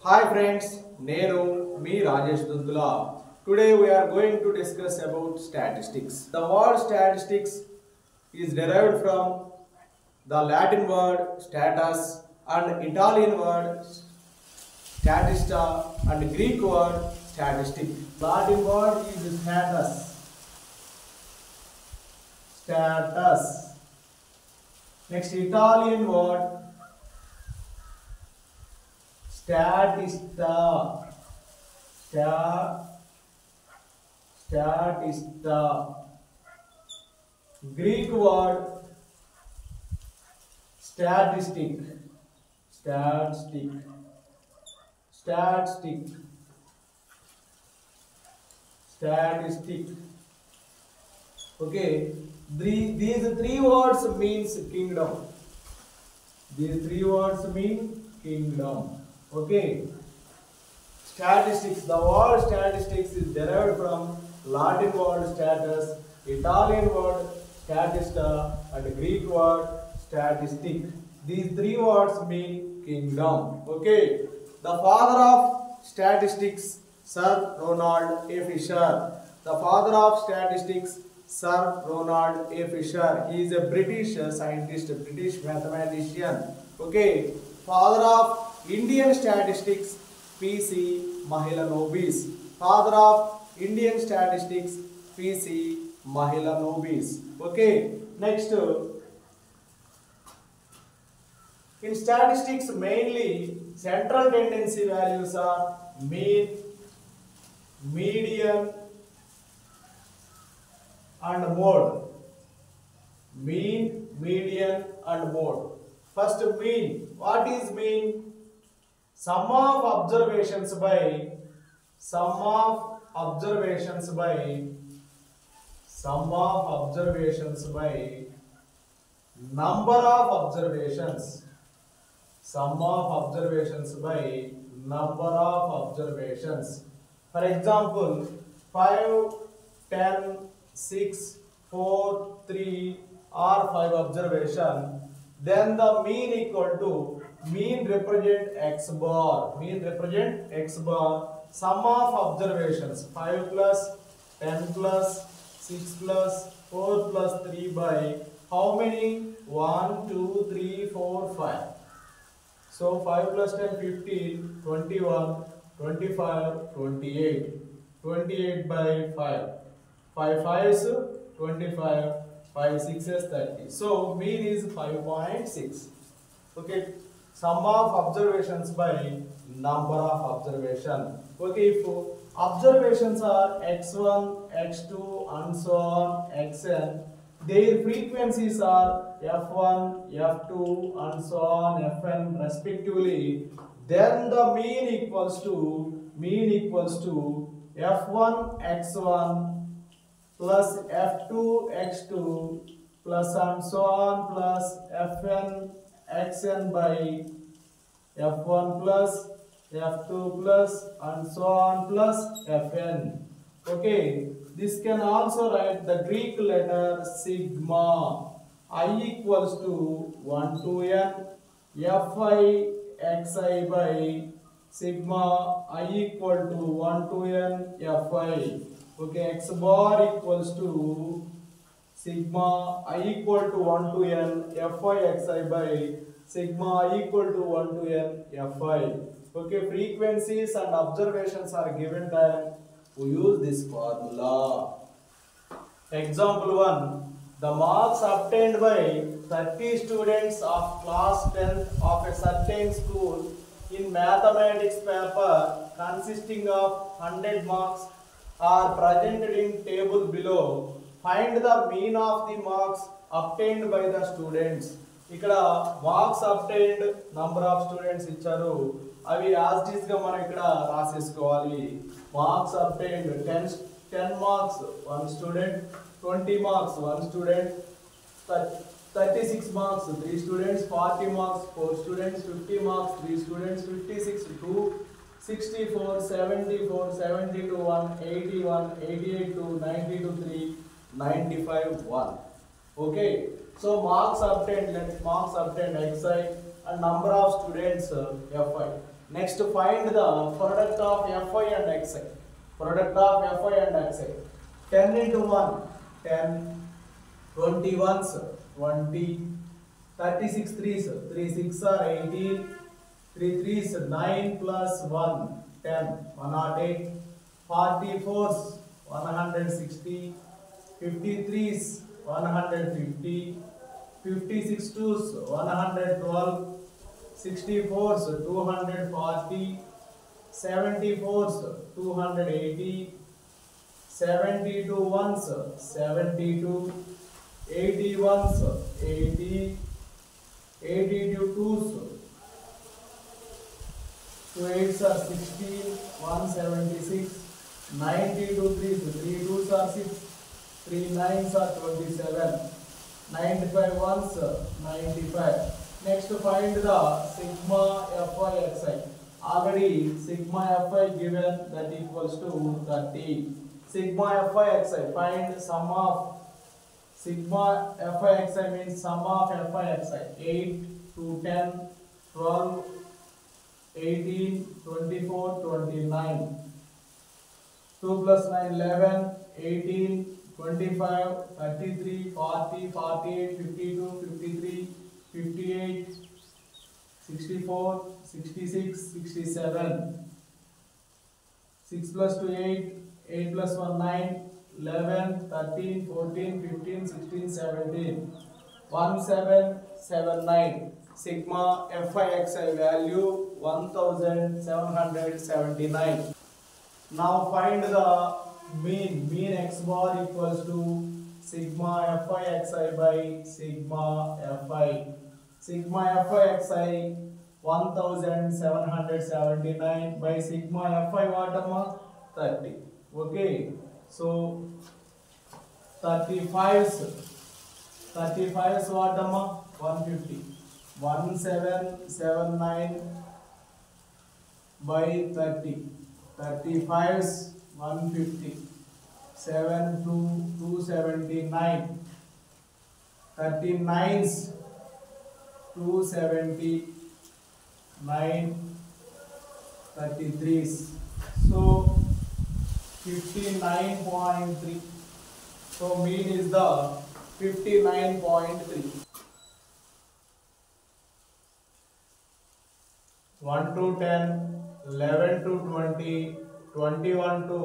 Hi friends, Nenu, me Rajesh Dundula. Today we are going to discuss about statistics. The word statistics is derived from the Latin word status and Italian word statista and Greek word statistic. Latin word is status. Next Italian word statista. Statista. Greek word statistic. Statistic. Statistic. Statistic. Okay. These three words means kingdom. These three words mean kingdom. Okay. Statistics. The word statistics is derived from Latin word status, Italian word statista, and Greek word statistic. These three words mean kingdom. Okay. The father of statistics, Sir Ronald A. Fisher. The father of statistics, Sir Ronald A. Fisher. He is a British scientist, a British mathematician. Okay. Father of Indian statistics, P.C. Mahalanobis. Father of Indian statistics, P.C. Mahalanobis. Okay. Next. In statistics, mainly central tendency values are mean, median, and mode. Mean, median, and mode. First, mean. What is mean? Sum of observations by number of observations. Sum of observations by number of observations. For example, 5, 10, 6, 4, 3 or 5 observation. Then the mean equal to mean represent x bar. Mean represent x bar. Sum of observations 5 plus 10 plus 6 plus 4 plus 3 by how many? 1, 2, 3, 4, 5. So 5 plus 10, 15, 21, 25, 28. 28 by 5. 5 5s 25, 5 6s 30. So mean is 5.6. Okay. Sum of observations by number of observation. Okay, if observations are x1, x2 and so on, xn, their frequencies are f1, f2 and so on, fn respectively, then the mean equals to f1 x1 plus f2 x2 plus and so on plus fn xn by f1 plus f2 plus and so on plus fn. Okay, this can also write the Greek letter sigma. I equals to 1 to n fi xi by sigma I equal to 1 to n fi. Okay, x bar equals to sigma I equal to 1 to n fi xi by sigma I equal to 1 to n fi. Okay, frequencies and observations are given time. We use this formula. Example 1. The marks obtained by 30 students of class 10th of a certain school in mathematics paper consisting of 100 marks are presented in table below. Find the mean of the marks obtained by the students. ఇక్కడ marks obtained number of students ఇచ్చారు. అవి as it is గా మనం ఇక్కడ రాసేసుకోవాలి. Marks obtained 10 marks 1 student, 20 marks 1 student, 36 marks 3 students, 40 marks 4 students, 50 marks 3 students, 56 2, 64, 74, 72 1, 81, 88 2, 92 3, 95 1. Okay, so marks obtained xi and number of students fi. Next, find the product of Fi and Xi. Product of Fi and Xi. 10 into 1, 10. 20 ones, 20. 36 threes, 3 6 are 18. 3 threes, 9 plus 1, 10. 108. 44s, 160. 53s, 150. 56 twos, 112. 64s, 240. 74s, 280. 72 ones, 72. 81s, 80. 82 twos, 2 8s are 16. 176. 92 threes, 3 twos are 6. 3 9s are 27. 95 ones, 95. Next, find the sigma Fi Xi. Already sigma Fi given, that equals to 30. Sigma Fi Xi. Find sum of sigma Fi Xi means sum of Fi Xi. 8 to 10, 12, 18, 24, 29. 2 plus 9, 11, 18, 25, 33, 40, 48, 52, 53, 58, 64, 66, 67. 6 plus 2, 8, 8 plus 1, 9, 11, 13, 14, 15, 16, 17. 1779. Sigma Fi Xi value 1779. Now find the mean. Mean x bar equals to sigma Fi Xi by sigma Fi. Sigma Fi Xi 1779 by sigma Fi what amma? 30. Okay. So 35s what amma? 150. 1779 by 30. 35s 150. 7 to 279. 39s 279. 33s. So 59.3. So mean is the 59.3. 1 to 10, 11 to 20, 21 to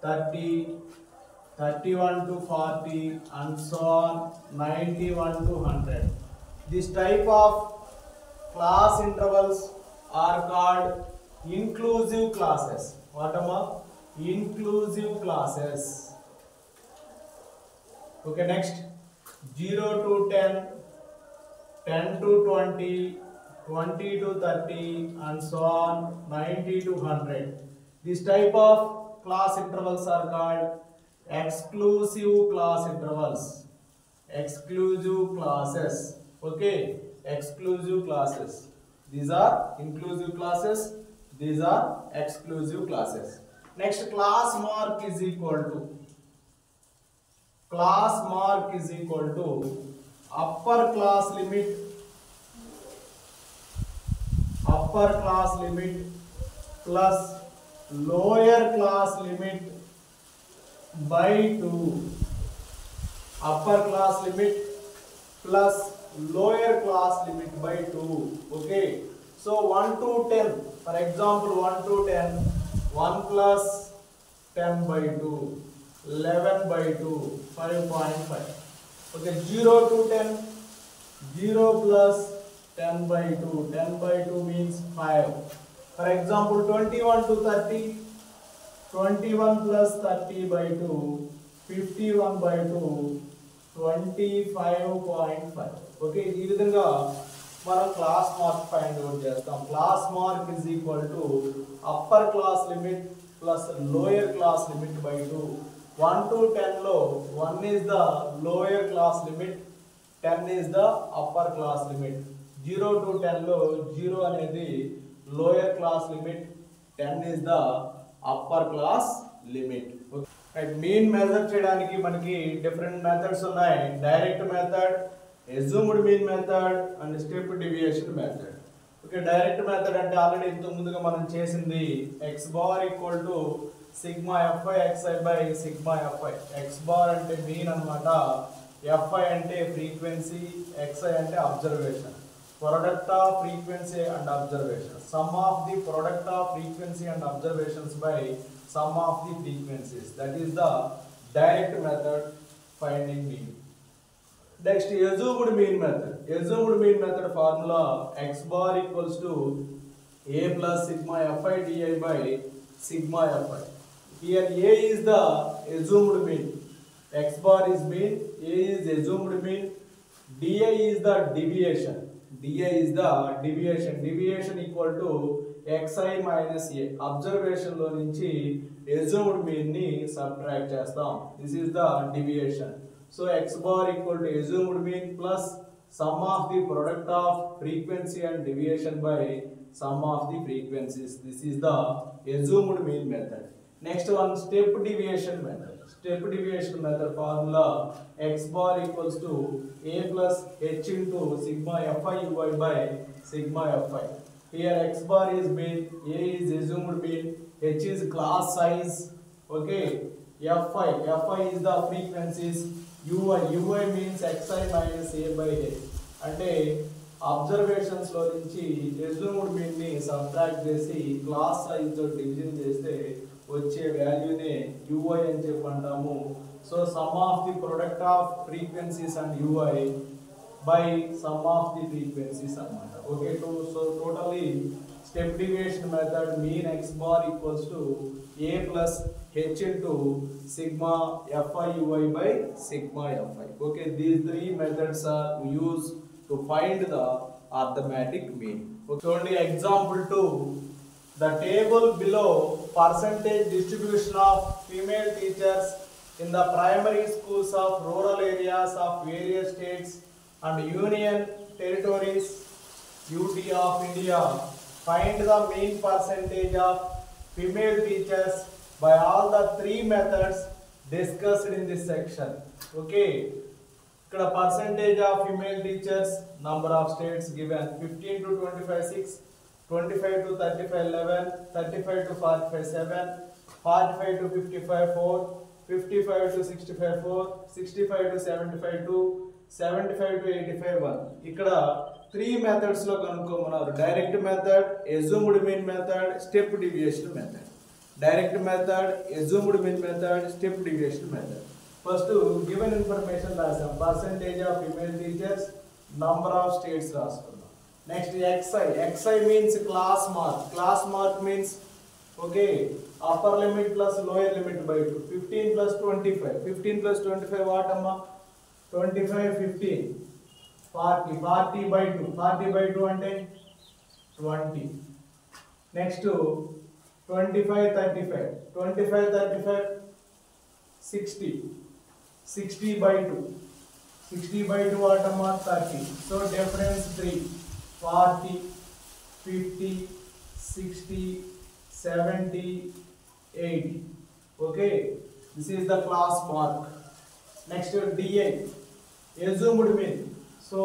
30, 31 to 40, and so on, 91 to 100. This type of class intervals are called inclusive classes. What am inclusive classes? Okay, next 0 to 10, 10 to 20, 20 to 30, and so on, 90 to 100. This type of class intervals are called exclusive class intervals. Exclusive classes. Okay, exclusive classes. These are inclusive classes. These are exclusive classes. Next, class mark is equal to upper class limit plus lower class limit by 2. Upper class limit plus lower class limit by 2. Okay. So 1 to 10. For example, 1 to 10. 1 plus 10 by 2. 11 by 2. 5.5. Okay. 0 to 10. 0 plus 10 by 2. 10 by 2 means 5. For example, 21 to 30. 21 plus 30 by 2. 51 by 2. 25.5. Okay, ఈ విధంగా మనం class mark find out చేస్తాం. Class mark is equal to upper class limit plus lower class limit by 2. 1 to 10 లో 1 is the lower class limit, 10 is the upper class limit. 0 to 10 లో 0 అనేది lower class limit, 10 is the upper class limit. Right, mean measure చేయడానికి మనకి different methods ఉన్నాయి. Direct method, assumed mean method and step deviation method. Okay, direct method అంటే already ఇంత ముందుగా మనం చేసింది x bar equal to sigma fi xi by sigma fi. x bar అంటే mean అన్నమాట, fi అంటే ఫ్రీక్వెన్సీ, xi అంటే observation. Product of frequency and observation. Sum of the product of frequency and observations by sum of the frequencies. That is the direct method finding mean. Next, assumed mean method. Assumed mean method formula x bar equals to a plus sigma fi di by sigma fi. Here a is the assumed mean, x bar is mean, a is assumed mean, di is the deviation. di is the deviation. Deviation equal to xi minus a. Observation లో నుంచి assumed mean ని subtract చేస్తాం. This is the deviation. So x bar equal to assumed mean plus sum of the product of frequency and deviation by sum of the frequencies. This is the assumed mean method. Next one, step deviation method. Step deviation method formula x bar equals to a plus h into sigma fi ui by sigma fi. Here x bar is mean, a is assumed mean, h is class size, okay, fi is the frequencies, ui means xi minus a by h. అంటే observations లో నుంచి assumed mean ని subtract చేసి class size తో division చేస్తే వచ్చే వాల్యూనే ui అని చెప్పి అంటాము. So sum of the product of frequencies and ui by sum of the frequencies అన్నమాట. Okay, so totally step deviation method mean x bar equals to a plus h into sigma fi ui by sigma fi. Okay, these three methods are used to find the arithmetic mean. Okay, so only example 2. The table below percentage distribution of female teachers in the primary schools of rural areas of various states and union territories UT of India. Find the mean percentage of female teachers by all the three methods discussed in this section. Okay, ఇక్కడ percentage of female teachers, number of states given 15 to 25 6, 25 to 35 11, 35 to 45 7, 45 to 55 4, 55 to 65 4, 65 to 75 2, 75 to 85 1. ఇక్కడ three methods లో కనుక్కోమన్నారు. Direct method, assumed mean method, step deviation method. Direct method, assumed mean method, step deviation method. First given information రాసాం, percentage of female teachers, number of states రాసుకున్నాం. Next xi means class mark. Class mark means okay upper limit plus lower limit by 2. 15 plus 25, 15 plus 25 what అమ్మా 25, 15 40, 40 by 2, 40 by 2 అంటే 20. Next 25 35, 25 35 60, 60 by 2, 60 by 2 what అమ్మా 30. So difference 3, 40 50 60 70 80. Okay, this is the class mark. Next di, assumed mean. So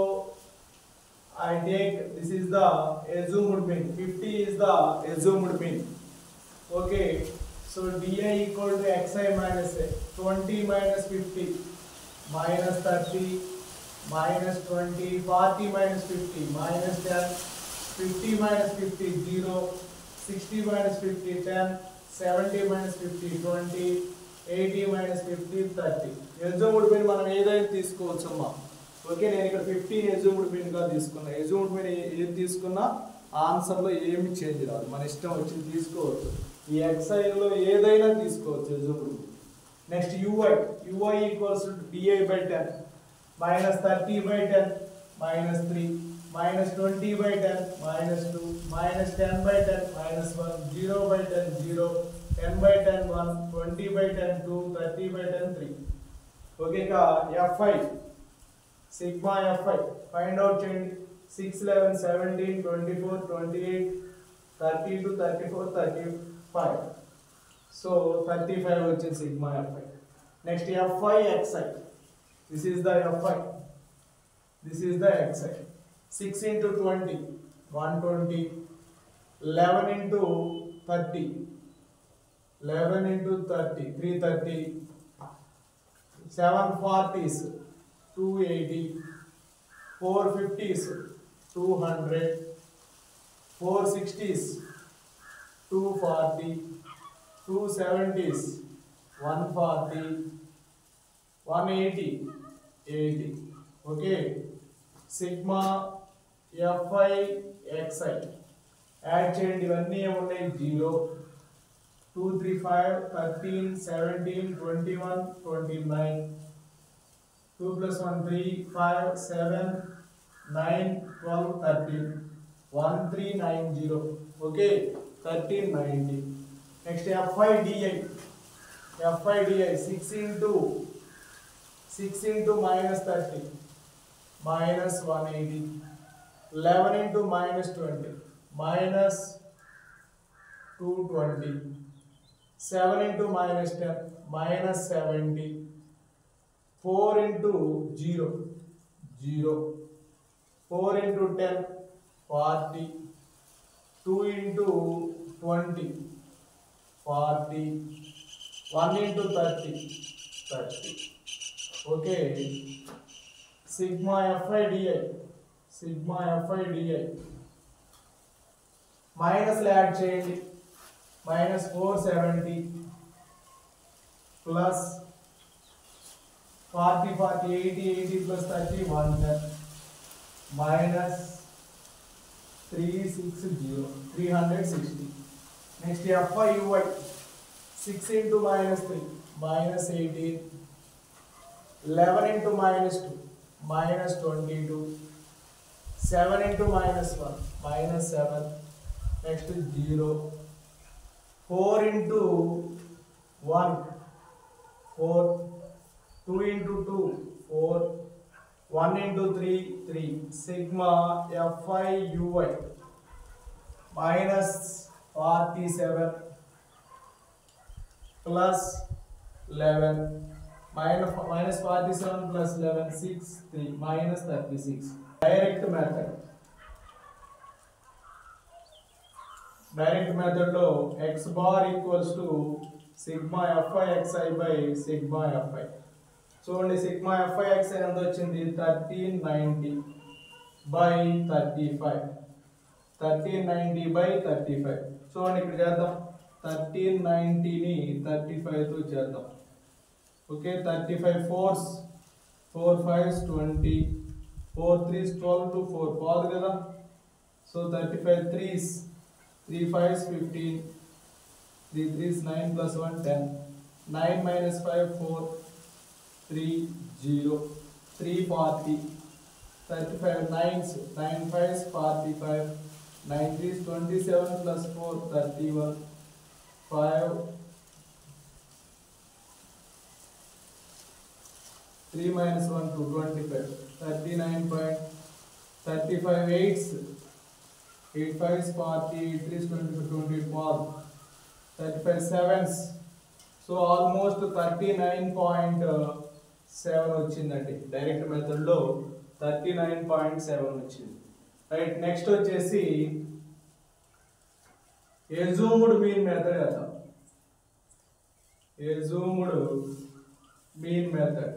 I take this is the assumed mean. 50 is the assumed mean. Okay, so di equal to xi minus a. 20 minus 50 minus 30 minus 20, 40 minus 50 minus 10, 50 minus 50 0, 60 minus 50 10, 70 minus 50 20, 80 minus 50 30. assumed mean మనం ఏదైనా తీసుకోవచ్చు అమ్మా. Okay, నేను ఇక్కడ 15 assumed mean గా తీసుకున్నా. assumed mean ఏది తీసుకున్నా ఆన్సర్ లో ఏమి చేంజ్ రాదు, మన ఇష్టం వచ్చింది తీసుకోవచ్చు. ఈ xi లో ఏదైనా తీసుకోవచ్చు assumed mean. Next ui equals to di by 10 minus 30 by 10 minus 3 minus 20 by 10 minus 2 minus 10 by 10 minus 1 0 by 10 0, 10 by 10 1, 20 by 10 2, 30 by 10 3. Okay, ఇక fi sigma fi find out చేయండి. 6 11 17 24 28 30 to 34 35. సో 35 వచ్చింది sigma fi. Next fi xi, this is the fi, this is the xi. 6 into 20 120, 11 into 30, 11 into 30, 330, 740s, 280, 450s, 200, 460s, 240, 270s, 140, 180, 80. Okay. Sigma Fi Xi. Add చేయండి ఇవన్నీ ఏమున్నాయి 0, 2, 3, 5, 13, 17, 21, 29, 2 plus 1, 3, 5, 7, 9, 12, 13, 1390. Okay, 1390. Next Fi Di. Fi Di 6 into minus 30, minus 180. 11 into minus 20, minus 220. 7 into minus 10, minus 70. 4 into 0, 0. 4 into 10, 40. 2 into 20, 40. 1 into 30, 30. Okay. Sigma Fi Di. Sigma Fi Di. Minus add చేయండి. Minus 470 plus 40, 40, 80, 80 plus 30, 110. Minus 360, 360. Next Fi Ui. 6 into minus 3, minus 18. 11 into minus 2, minus 22. 7 into minus 1, minus 7. Next 0. 4 into 1, 4. 2 into 2, 4. 1 into 3, 3. Sigma Fi Ui minus 47 plus 11. Minus 47 plus 11, 6, 3, minus 36. Direct method. Direct method లో x bar equals to sigma Fi Xi by sigma Fi. చూడండి sigma Fi Xi ఎంత వచ్చింది 1390 by 35. 1390 by 35. చూడండి ఇక్కడ చేద్దాం 1390ని 35తో చేద్దాం. Okay, 35 4s, 4 5s 20, 4 3s 12 to 4 పోదు కదా. So 35 3s, 3 5s 15, 3 3s 9 plus 1 10, 9 minus 5 4, 3 0, 340, 35 9s, 9 5s 45, 9 3s 27 plus 4 31, 5 3 minus 1 2 25, 39.35 8s, 8 5s 40, 8 3s 25, 28 35 7s. So almost 39.7 వచ్చిందండి. డైరెక్ట్ మెథడ్ లో 39.7 వచ్చింది. రైట్, నెక్స్ట్ వచ్చేసి ఎజూమ్డ్ మీన్ మెథడ్ కదా. Assumed mean method.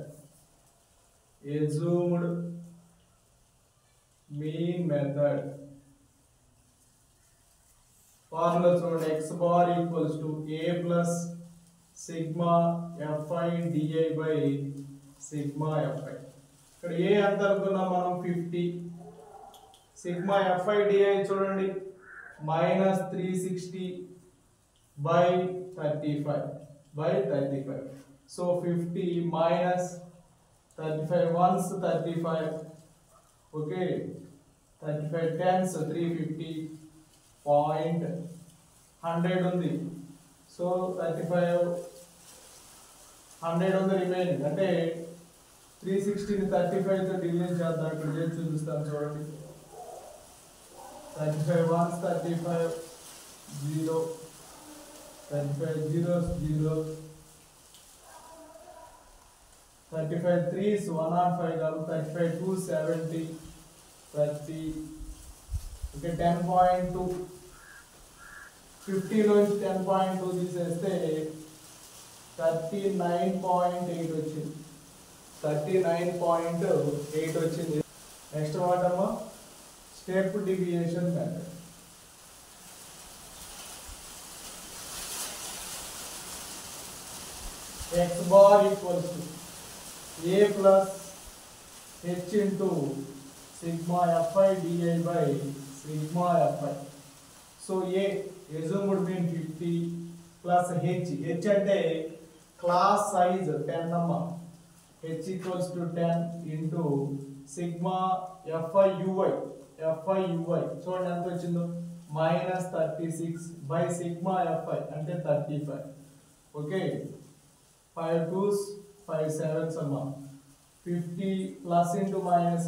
Assumed mean method. Formula చూడండి x bar equals to a plus sigma Fi di by sigma Fi. ఇక్కడ a ఎంత అనుకున్నాం మనం 50. sigma Fi di చూడండి minus 360 by 35. So 50 minus 35 ones 35. Okay, 35 tens 350 point 100 ఉంది. So 35 100 ఉంది remaining. అంటే 360ని 35 తో డివిజన్ చేద్దాం. ఇక్కడ చేసి చూపిస్తాను చూడండి. 35 ones 35 0, 35 zeros 0, 35 3s 105 కాదు, 35 2 70, 30 ఓకే 10.2 50 నుంచి 10.2 తీసేస్తే 39.8 వచ్చింది. 39.8 వచ్చింది. నెక్స్ట్ వాట్ అమ్మా step deviation method. x bar equals to a plus h into sigma fi di by sigma fi. So a assumed mean 50 plus h అంటే class size 10 number. h equals to 10 into sigma fi ui. చూడండి ఎంత వచ్చిందో -36 by sigma fi అంటే 35. Okay 5 2s 5 7s అమ్మా 50 plus into minus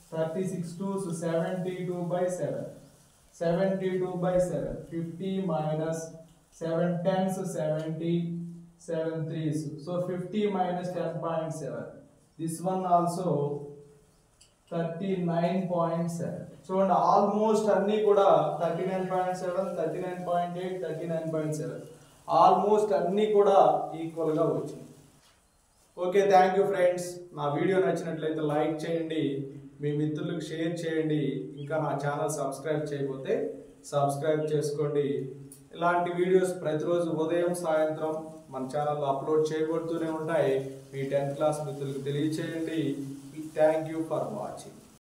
36 2s 72 by 7 50 minus 7 10s 70 7 3s so 50 minus 10.7 this one also 39.7 చూడండి almost అన్ని కూడా 39.7 39.8 39.7 almost అన్ని కూడా ఈక్వల్ గా వచ్చింది. Okay thank you friends. నా వీడియో నచ్చినట్లయితే లైక్ చేయండి, మీ మిత్రులకు షేర్ చేయండి, ఇంకా నా ఛానల్ సబ్స్క్రైబ్ చేయకపోతే సబ్స్క్రైబ్ చేసుకోండి. ఇలాంటి వీడియోస్ ప్రతిరోజు ఉదయం సాయంత్రం మన ఛానల్లో అప్లోడ్ చేయబడుతూనే ఉంటాయి. మీ 10th క్లాస్ మిత్రులకు తెలియచేయండి. Thank you for watching.